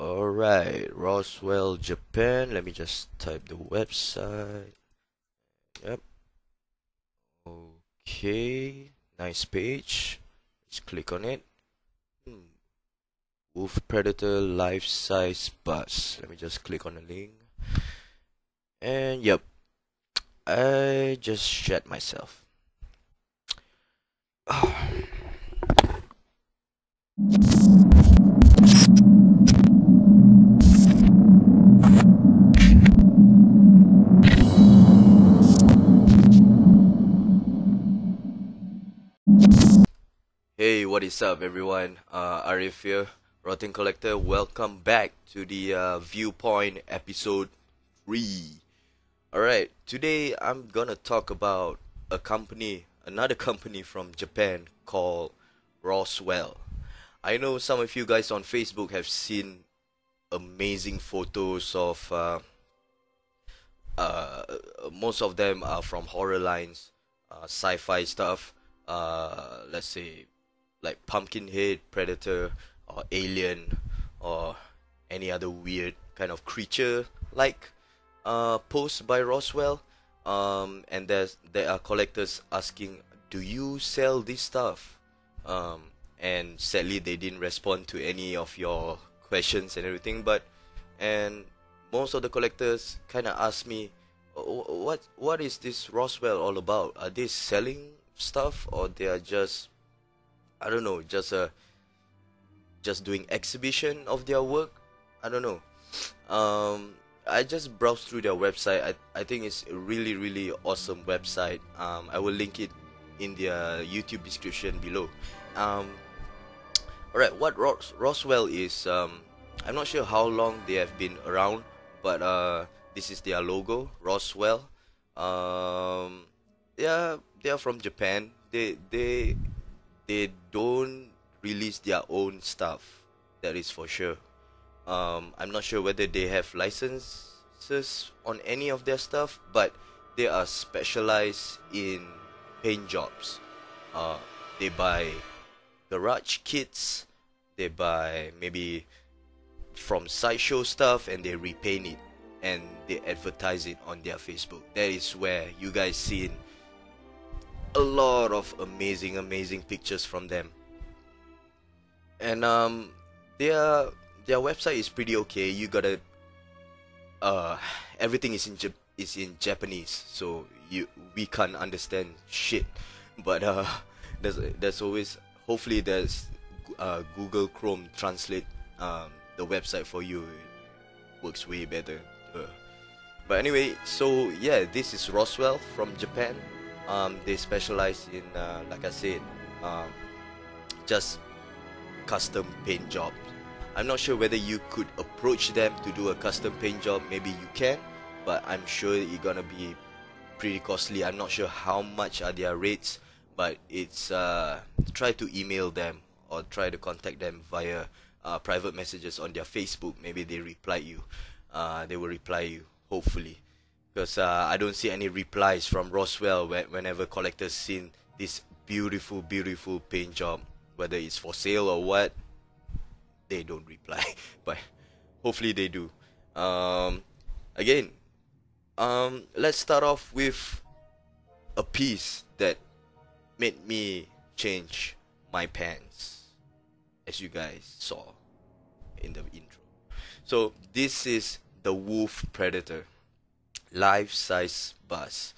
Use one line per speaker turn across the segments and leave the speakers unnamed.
Alright, Roswell, Japan. Let me just type the website. Yep. Okay. Nice page. Let's click on it. Hmm. Wolf Predator life-size bus. Let me just click on the link. And yep, I just shat myself. Hey, what is up, everyone? Arif here, Rotten Collector. Welcome back to the Viewpoint episode 3. Alright, today I'm gonna talk about another company from Japan called ROSWELL. I know some of you guys on Facebook have seen amazing photos of uh, most of them are from horror lines, sci-fi stuff. Let's say like Pumpkinhead, Predator, or Alien, or any other weird kind of creature like post by Roswell. And there are collectors asking, "Do you sell this stuff?" And sadly, they didn't respond to any of your questions and everything. And most of the collectors kind of asked me, what is this Roswell all about? Are they selling stuff, or they are just, I don't know, just doing exhibition of their work? I don't know. I just browsed through their website. I think it's a really awesome website. I will link it in the YouTube description below. Alright, what Roswell is, I'm not sure how long they have been around, but this is their logo, Roswell. Yeah, they are from Japan. They don't release their own stuff. That is for sure. I'm not sure whether they have licenses on any of their stuff, but they are specialized in paint jobs. Uh, they buy garage kits, they buy maybe from sideshow stuff, and they repaint it and they advertise it on their Facebook. That is where you guys see a lot of amazing pictures from them. And their website is pretty okay. You gotta uh everything is in Japanese, so we can't understand shit. But there's always, hopefully there's Google Chrome translate the website for you. It works way better. But anyway, so yeah, this is Roswell from Japan. They specialize in, like I said, just custom paint jobs. I'm not sure whether you could approach them to do a custom paint job. Maybe you can, but I'm sure it's gonna be pretty costly. I'm not sure how much are their rates, but it's try to email them or try to contact them via private messages on their Facebook. Maybe they reply you. They will reply you, hopefully, because I don't see any replies from Roswell whenever collectors seen this beautiful paint job, whether it's for sale or what. They don't reply, but hopefully they do. Again, let's start off with a piece that made me change my pants, as you guys saw in the intro. So this is the Wolf Predator life-size bus.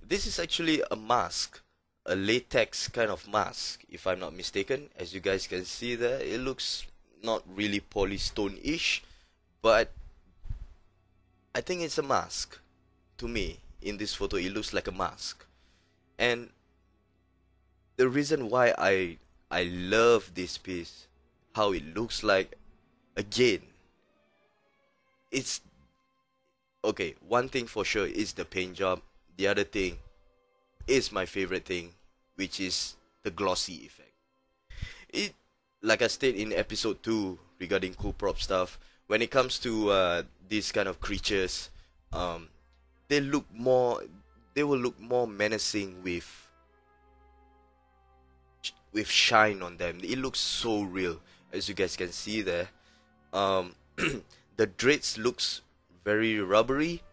This is actually a mask, a latex kind of mask, if I'm not mistaken. As you guys can see there, it looks not really polystone-ish, but I think it's a mask. To me, in this photo, it looks like a mask. And the reason why I love this piece, how it looks like, again, it's okay. One thing for sure is the paint job. The other thing is my favorite thing, which is the glossy effect. It, like I stated in episode 2 regarding cool prop stuff, when it comes to these kind of creatures, they look more, they will look more menacing with shine on them. It looks so real, as you guys can see there. Um, the dreads looks very rubbery,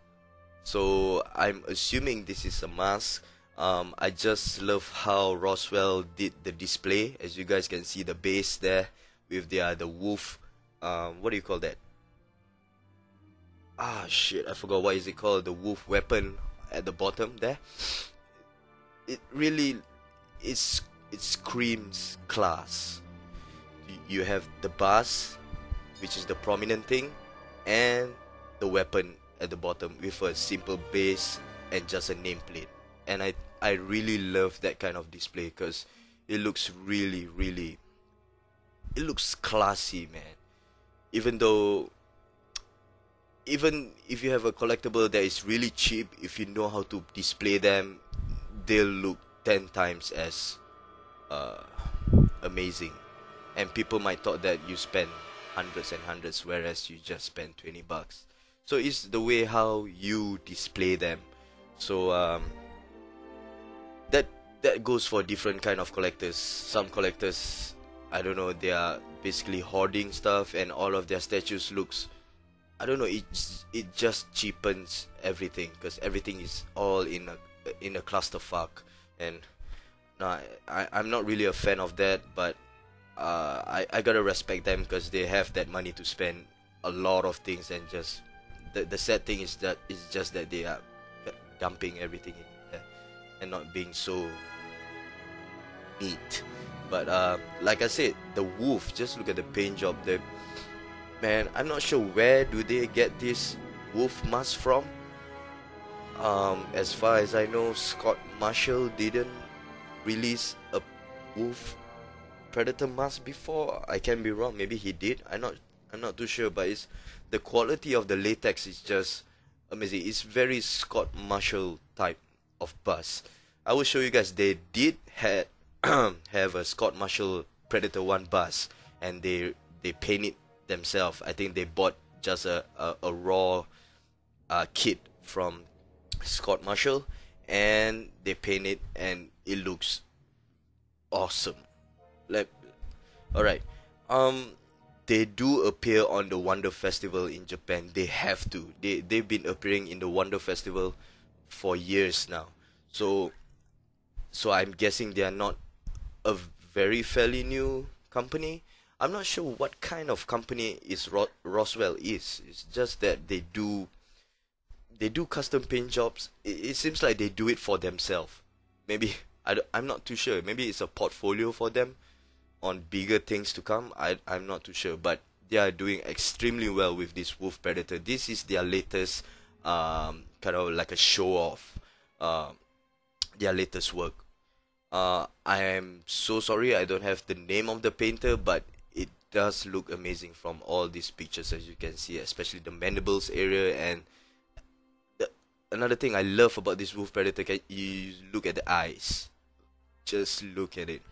so I'm assuming this is a mask. I just love how Roswell did the display. As you guys can see, the base there with the wolf. What do you call that? Ah, shit, I forgot what is it called. The wolf weapon at the bottom there. It really, it screams class. You have the bus, which is the prominent thing, and the weapon at the bottom with a simple base and just a nameplate. And I really love that kind of display because it looks really, it looks classy, man. Even though, even if you have a collectible that is really cheap, if you know how to display them, they'll look 10 times as uh, amazing. And people might thought that you spend hundreds and hundreds, whereas you just spend $20. So it's the way how you display them. So that goes for different kind of collectors. Some collectors, I don't know, they are basically hoarding stuff, and all of their statues looks, I don't know, it just cheapens everything because everything is all in a clusterfuck. And no, I'm not really a fan of that, but I gotta respect them because they have that money to spend a lot of things. And just the sad thing is that it's just that they are dumping everything in there and not being so neat. But like I said, the wolf, just look at the paint job there, man. I'm not sure where do they get this wolf mask from. As far as I know, Scott Marshall didn't release a wolf predator mask before. I can be wrong, maybe he did. I'm not too sure, but it's the quality of the latex is just amazing. It's very Scott Marshall type of bus. I will show you guys. They did have a Scott Marshall Predator 1 bus, and they paint it themselves. I think they bought just a raw kit from Scott Marshall, and they paint it, and it looks awesome. Like, alright, they do appear on the Wonder Festival in Japan. They have to. They've been appearing in the Wonder Festival for years now. So I'm guessing they are not a very fairly new company. I'm not sure what kind of company is Roswell is. It's just that they do custom paint jobs. It seems like they do it for themselves. Maybe I'm not too sure. Maybe it's a portfolio for them on bigger things to come. I'm not too sure, but they are doing extremely well with this Wolf Predator. This is their latest kind of like a show off, their latest work. I am so sorry I don't have the name of the painter, but it does look amazing from all these pictures, as you can see, especially the mandibles area. And another thing I love about this Wolf Predator, you look at the eyes, just look at it.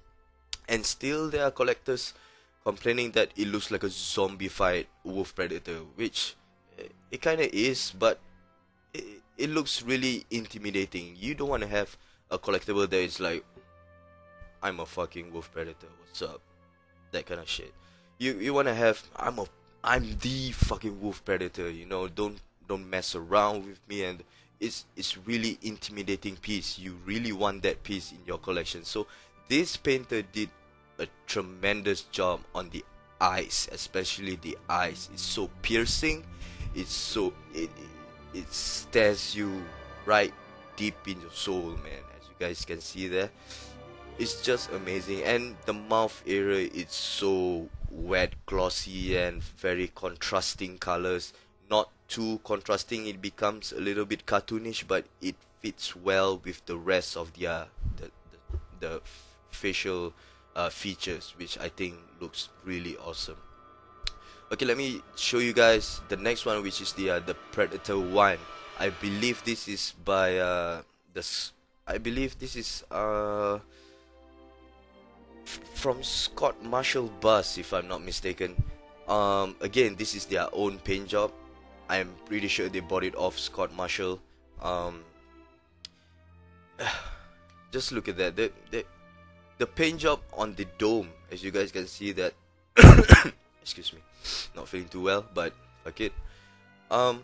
And still there are collectors complaining that it looks like a zombified Wolf Predator, which it kind of is, but it looks really intimidating. You don't want to have a collectible that is like, I'm a fucking Wolf Predator, what's up, that kind of shit. You want to have, I'm the fucking Wolf Predator, you know, don't mess around with me. And it's really intimidating piece. You really want that piece in your collection. So this painter did a tremendous job on the eyes, especially the eyes. It's so piercing. It's so it stares you right deep in your soul, man. As you guys can see there, it's just amazing. And the mouth area, it's so wet, glossy, and very contrasting colors. Not too contrasting, it becomes a little bit cartoonish, but it fits well with the rest of the facial features, which I think looks really awesome. Okay, let me show you guys the next one, which is the Predator 1. I believe this is by I believe this is from Scott Marshall Bus, if I'm not mistaken. Again, this is their own paint job. I'm pretty sure they bought it off Scott Marshall. Just look at that. The paint job on the dome, as you guys can see that. Excuse me, not feeling too well, but fuck it. Um,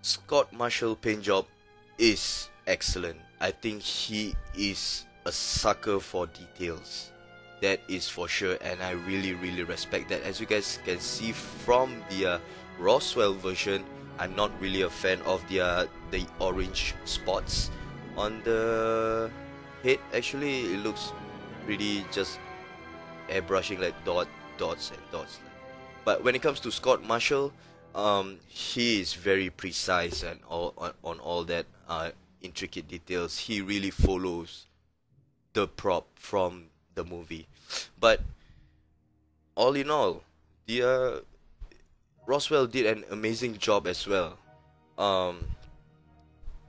Scott Marshall paint job is excellent. I think he is a sucker for details. That is for sure, and I really respect that. As you guys can see from the Roswell version, I'm not really a fan of the orange spots on the head. Actually, it looks pretty just airbrushing, like dots and dots. But when it comes to Scott Marshall, he is very precise and on all that intricate details. He really follows the prop from the movie. But all in all, the Roswell did an amazing job as well.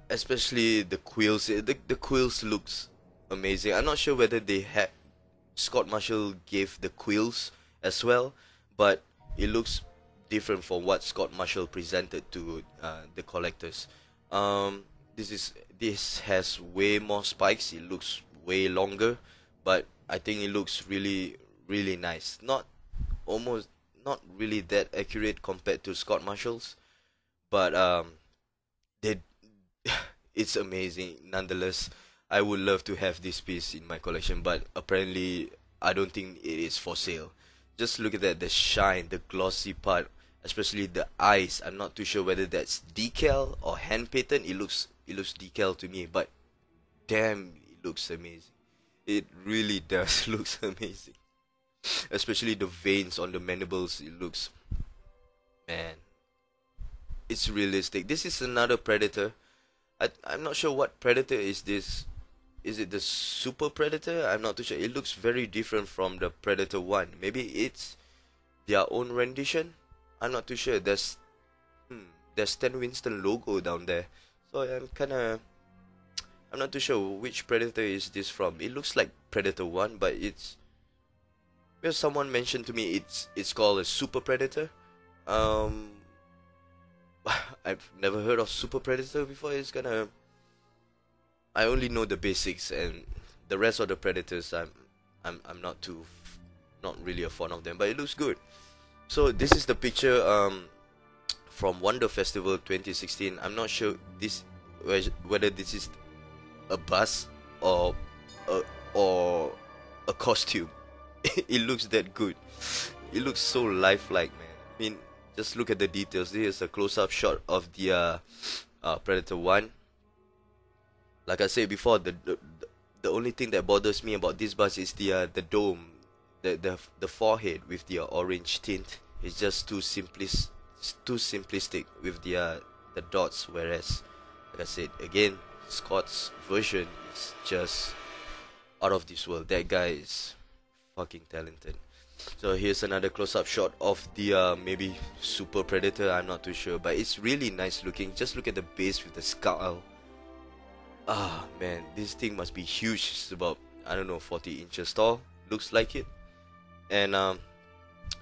Especially the quills. The quills looks amazing. I'm not sure whether they had Scott Marshall gave the quills as well, but it looks different from what Scott Marshall presented to the collectors. This has way more spikes. It looks way longer, but I think it looks really nice. Not really that accurate compared to Scott Marshall's, but they it's amazing nonetheless. I would love to have this piece in my collection, but apparently I don't think it is for sale. Just look at that, the shine, the glossy part, especially the eyes. I'm not too sure whether that's decal or hand painted. It looks decal to me, but damn, it looks amazing. It really does looks amazing. Especially the veins on the mandibles, it looks, man, it's realistic. This is another Predator. I'm not sure what Predator is this. Is it the Super Predator? I'm not too sure. It looks very different from the Predator 1. Maybe it's their own rendition? I'm not too sure. There's Stan Winston logo down there. So I'm not too sure which Predator is this from. It looks like Predator 1, but it's, well, someone mentioned to me it's called a Super Predator. I've never heard of Super Predator before. I only know the basics, and the rest of the Predators I'm not really a fan of them, but it looks good. So this is the picture from Wonder Festival 2016. I'm not sure whether this is a bus or a costume. It looks that good. It looks so lifelike, man. I mean, just look at the details. This is a close-up shot of the Predator 1. Like I said before, the only thing that bothers me about this bus is the dome, the forehead with the orange tint. It's just too simplistic with the dots. Whereas, like I said again, Scott's version is just out of this world. That guy is fucking talented. So here's another close-up shot of the maybe Super Predator. I'm not too sure, but it's really nice looking. Just look at the base with the skull. Ah, man, this thing must be huge. It's about, I don't know, 40 inches tall. Looks like it. And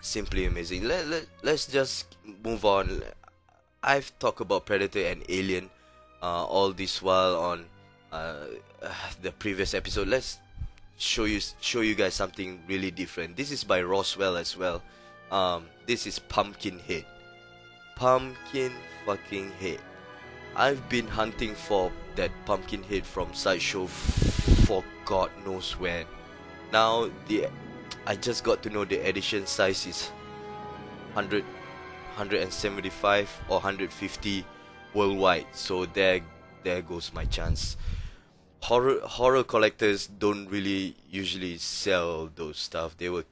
simply amazing. Let's just move on. I've talked about Predator and Alien all this while on the previous episode. Let's show you guys something really different. This is by Roswell as well. This is Pumpkinhead. Pumpkin fucking head. I've been hunting for that Pumpkinhead from Sideshow for God knows when. Now I just got to know the edition size is 175 or 150 worldwide. So there goes my chance. Horror collectors don't really usually sell those stuff. They will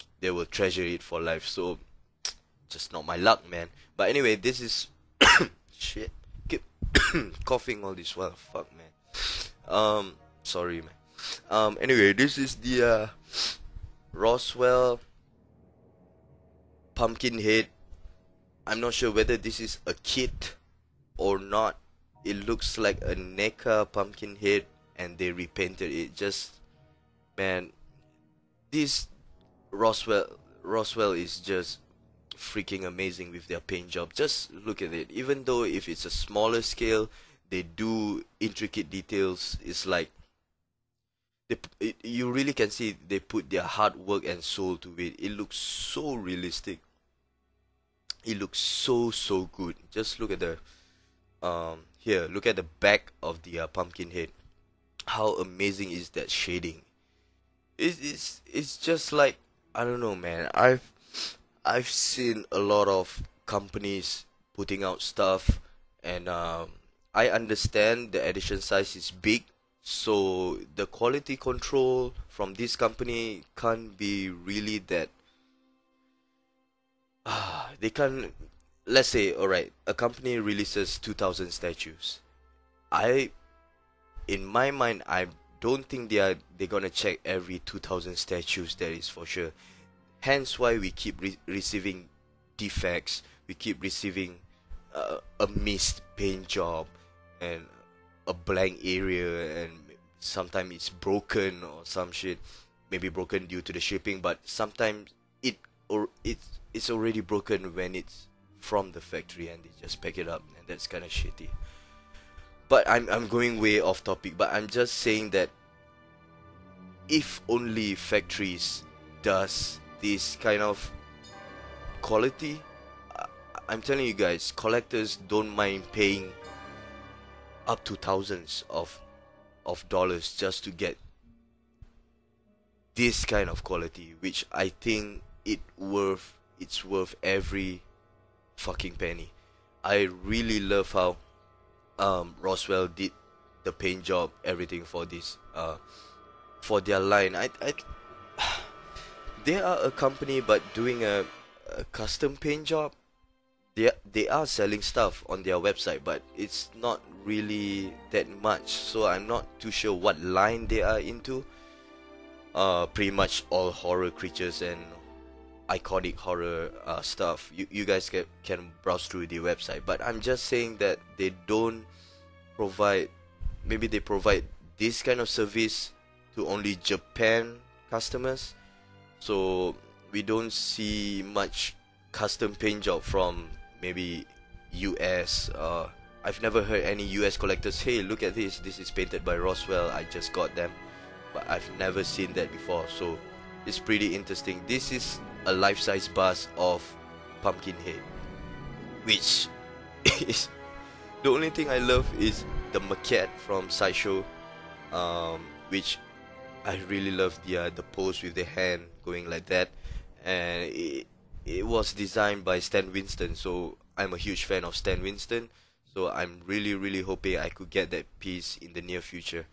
treasure it for life. So just not my luck, man. But anyway, this is shit. Keep coughing all this while. Fuck, man. Sorry, man. Anyway, this is the Roswell Pumpkinhead. I'm not sure whether this is a kit or not. It looks like a NECA Pumpkinhead, and they repainted it. Just, man, this Roswell is just freaking amazing with their paint job. Just look at it. Even though if it's a smaller scale, they do intricate details. It's like you really can see they put their hard work and soul to it. It looks so realistic. It looks so good. Just look at the here. Look at the back of the pumpkin head. How amazing is that shading? It's just like, I don't know, man. I've seen a lot of companies putting out stuff, and I understand the edition size is big, so the quality control from this company can't be really that. They can't. Let's say, all right, a company releases 2,000 statues. I, in my mind, I don't think they're gonna check every 2,000 statues. That is for sure. Hence why we keep receiving defects. We keep receiving a missed paint job and a blank area, and sometimes it's broken or some shit. Maybe broken due to the shipping, but sometimes it or it's already broken when it's from the factory and they just pack it up, and that's kind of shitty. But I'm going way off topic, but I'm just saying that if only factories does this kind of quality, I'm telling you guys, collectors don't mind paying up to thousands of dollars just to get this kind of quality, which I think it's worth every fucking penny. I really love how Roswell did the paint job, everything for this for their line. I they are a company but doing a custom paint job. They are selling stuff on their website, but it's not really that much, so I'm not too sure what line they are into. Pretty much all horror creatures and iconic horror stuff. You guys can browse through the website, but I'm just saying that they don't provide, maybe they provide this kind of service to only Japan customers, so we don't see much custom paint job from maybe US. I've never heard any US collectors, hey, look at this is painted by Roswell, I just got them. But I've never seen that before, so it's pretty interesting. This is a life-size bust of Pumpkinhead, which is the only thing I love is the maquette from Sideshow, which I really love the pose with the hand going like that, and it was designed by Stan Winston, so I'm a huge fan of Stan Winston, so I'm really hoping I could get that piece in the near future.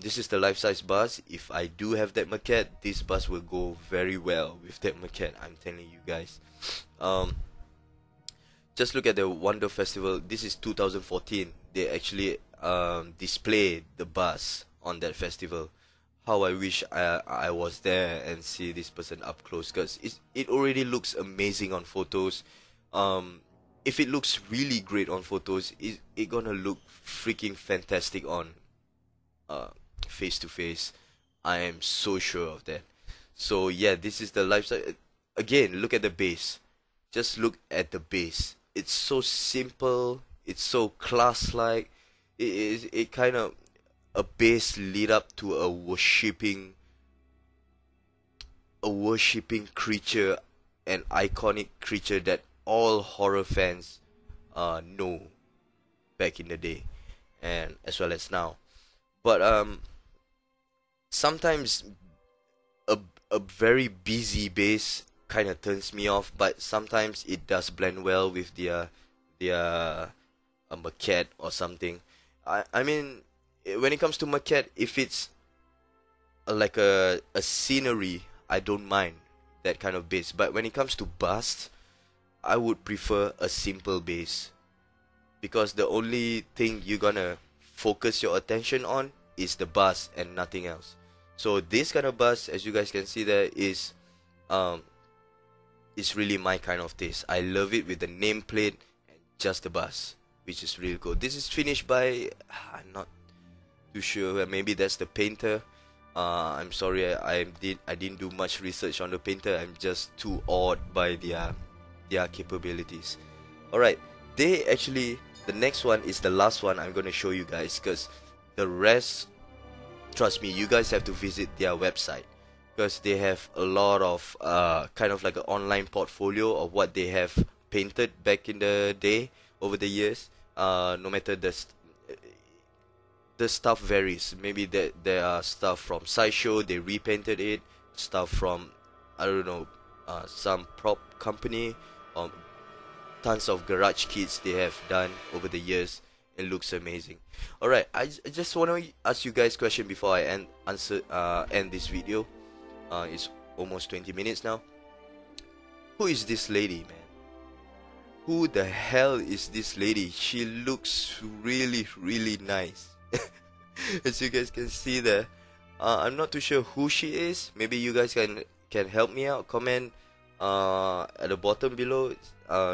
This is the life-size bus. If I do have that maquette, this bus will go very well with that maquette, I'm telling you guys. Just look at the Wonder Festival. This is 2014. They actually display the bus on that festival. How I wish I was there and see this person up close, because it already looks amazing on photos. If it looks really great on photos, it gonna look freaking fantastic on face to face. I am so sure of that. So yeah, this is the lifestyle. Again, look at the base. Just look at the base. It's so simple. It's so class-like. It kind of a base lead up to a worshipping creature, an iconic creature that all horror fans know back in the day, and as well as now. But sometimes a very busy base kind of turns me off, but sometimes it does blend well with their a maquette or something. I mean, when it comes to maquette, if it's like a scenery, I don't mind that kind of base. But when it comes to bust, I would prefer a simple base, because the only thing you're gonna focus your attention on is the bust and nothing else. So this kind of bust, as you guys can see there, is really my kind of taste. I love it with the nameplate and just the bust, which is really cool. This is finished by, I'm not too sure, maybe that's the painter. I'm sorry, I didn't do much research on the painter. I'm just too awed by their capabilities. Alright, the next one is the last one I'm gonna show you guys, because the rest trust me, you guys have to visit their website, because they have a lot of kind of like an online portfolio of what they have painted back in the day, over the years. No matter the stuff varies. Maybe there are stuff from Sideshow, they repainted it. Stuff from, I don't know, some prop company. Um, Tons of garage kits they have done over the years. It looks amazing. Alright, I just want to ask you guys a question before I end this video. It's almost 20 minutes now. Who is this lady, man? Who the hell is this lady? She looks really, really nice. As you guys can see there. I'm not too sure who she is. Maybe you guys can help me out. Comment at the bottom below,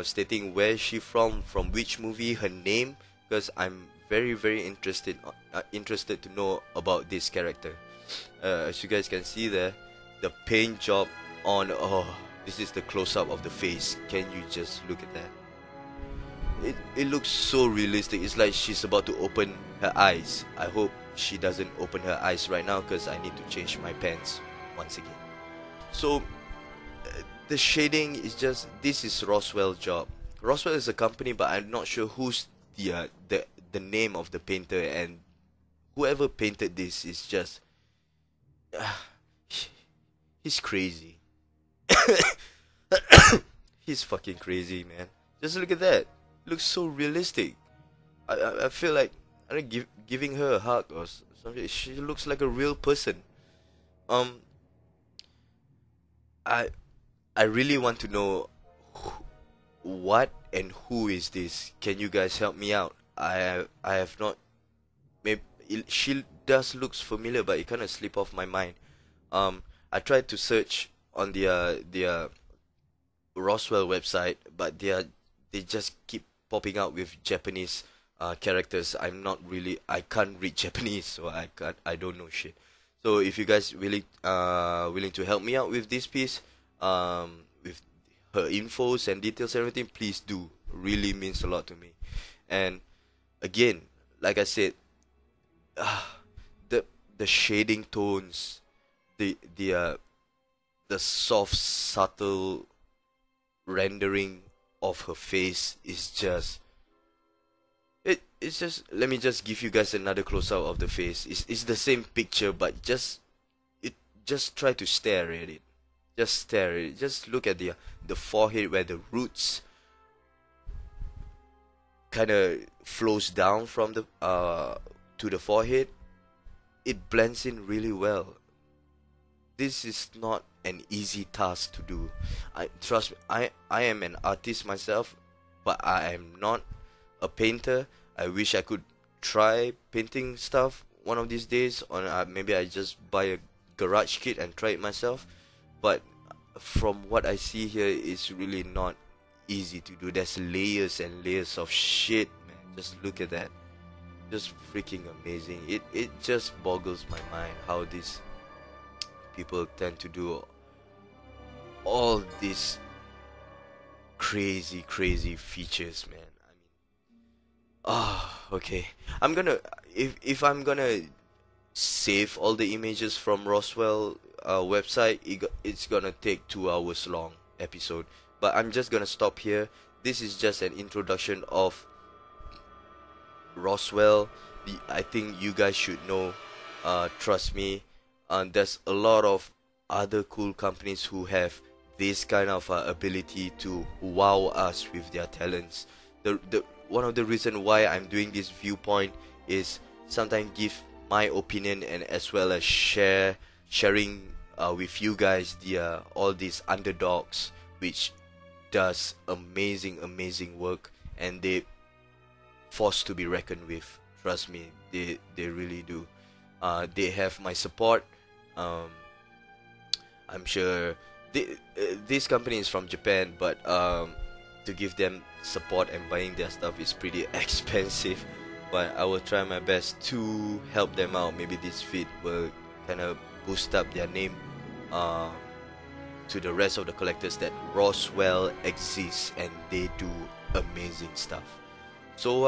stating where she from which movie, her name, because I'm very, very interested to know about this character. As you guys can see there, the paint job on, oh, this is the close-up of the face. Can you just look at that? It looks so realistic. It's like she's about to open her eyes. I hope she doesn't open her eyes right now, because I need to change my pants once again. So the shading is just, this is ROSWELL job. ROSWELL is a company, but I'm not sure who's the name of the painter, and whoever painted this is just he's crazy. He's fucking crazy, man. Just look at that. Looks so realistic. I feel like I'm giving her a hug or something. She looks like a real person. I really want to know what and who is this. Can you guys help me out? I have not. Maybe she does looks familiar, but it kind of slipped off my mind. I tried to search on their ROSWELL website, but they just keep popping out with Japanese characters. I can't read Japanese, so I don't know shit. So if you guys willing to help me out with this piece, with her infos and details and everything, please do. Really means a lot to me. And again, like I said, the shading tones, the soft, subtle rendering of her face is just, it's just, let me just give you guys another close up of the face. It's the same picture, but just try to stare at it. Just stare at it. Just look at the forehead, where the roots kind of flows down from the to the forehead. It blends in really well. This is not an easy task to do. Trust me, I am an artist myself, but I am not a painter. I wish I could try painting stuff one of these days, or maybe I just buy a garage kit and try it myself. But from what I see here, it's really not easy to do. There's layers and layers of shit, man. Just look at that. Just freaking amazing. It just boggles my mind how these people tend to do all these crazy features, man. Okay. I'm gonna, if I'm gonna save all the images from ROSWELL website, it's gonna take 2 hours long episode. But I'm just gonna stop here. This is just an introduction of ROSWELL. I think you guys should know. Trust me. There's a lot of other cool companies who have this kind of ability to wow us with their talents. One of the reasons why I'm doing this Viewpoint is sometimes give my opinion, and as well as sharing with you guys all these underdogs which does amazing work, and they forced to be reckoned with. Trust me, they really do. They have my support. I'm sure this company is from Japan, but to give them support and buying their stuff is pretty expensive. But I will try my best to help them out. Maybe this feed will kind of boost up their name to the rest of the collectors, that ROSWELL exists and they do amazing stuff. So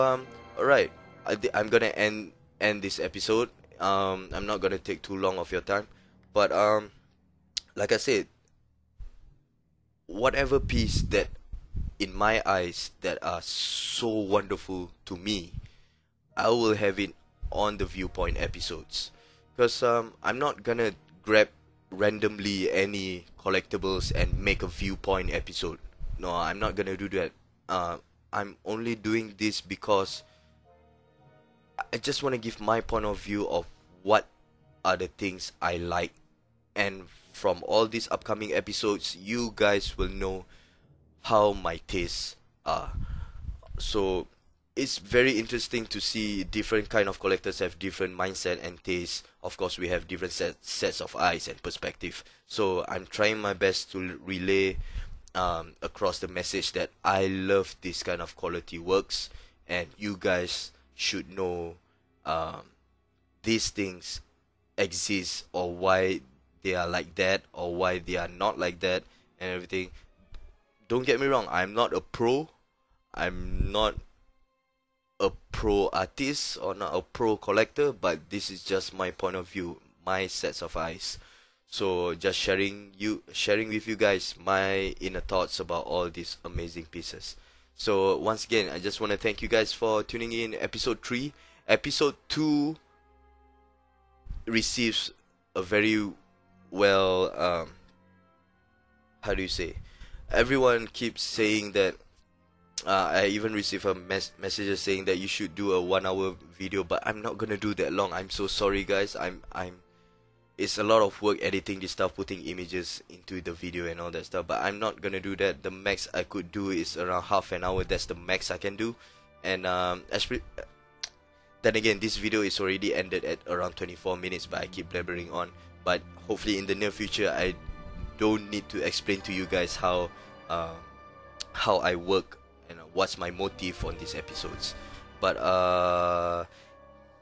alright, I'm gonna end this episode. I'm not gonna take too long of your time, but like I said, whatever piece that in my eyes that are so wonderful to me, I will have it on the Viewpoint episodes. Because I'm not gonna grab randomly any collectibles and make a Viewpoint episode. No, I'm not gonna do that. I'm only doing this because I just want to give my point of view of what are the things I like. And from all these upcoming episodes, you guys will know how my tastes are. So it's very interesting to see different kind of collectors have different mindset and tastes. Of course, we have different sets of eyes and perspective. So I'm trying my best to relay across the message that I love this kind of quality works, and you guys should know um, these things exist, or why they are like that, or why they are not like that, and everything. Don't get me wrong, I'm not a pro. I'm not a pro artist or not a pro collector, but this is just my point of view, my sets of eyes. So just sharing with you guys my inner thoughts about all these amazing pieces. So once again, I just want to thank you guys for tuning in episode 3. Episode 2 receives a very well how do you say? Everyone keeps saying that I even received a messages saying that you should do a 1 hour video, but I'm not gonna do that long. I'm so sorry, guys. It's a lot of work editing this stuff, putting images into the video and all that stuff. But I'm not gonna do that. The max I could do is around half an hour. That's the max I can do. And then again, this video is already ended at around 24 minutes, but I keep blabbering on. But hopefully in the near future, I don't need to explain to you guys how I work and what's my motive on these episodes. But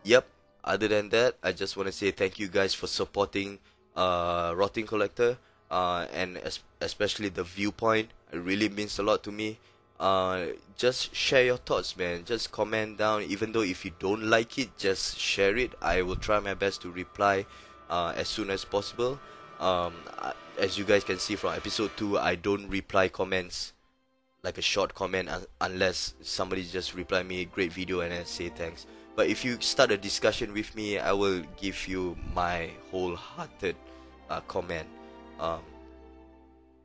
yep, other than that, I just want to say thank you guys for supporting Rotting Collector, and especially the Viewpoint. It really means a lot to me. Just share your thoughts, man. Just comment down. Even though if you don't like it, just share it. I will try my best to reply as soon as possible. As you guys can see from episode 2, I don't reply comments like a short comment unless somebody just reply me great video and I say thanks. But if you start a discussion with me, I will give you my wholehearted comment.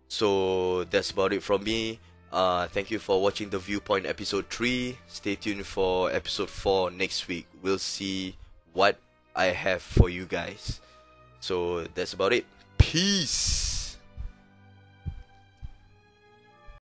So that's about it from me. Thank you for watching the Viewpoint episode 3. Stay tuned for episode 4 next week. We'll see what I have for you guys. So that's about it. Peace.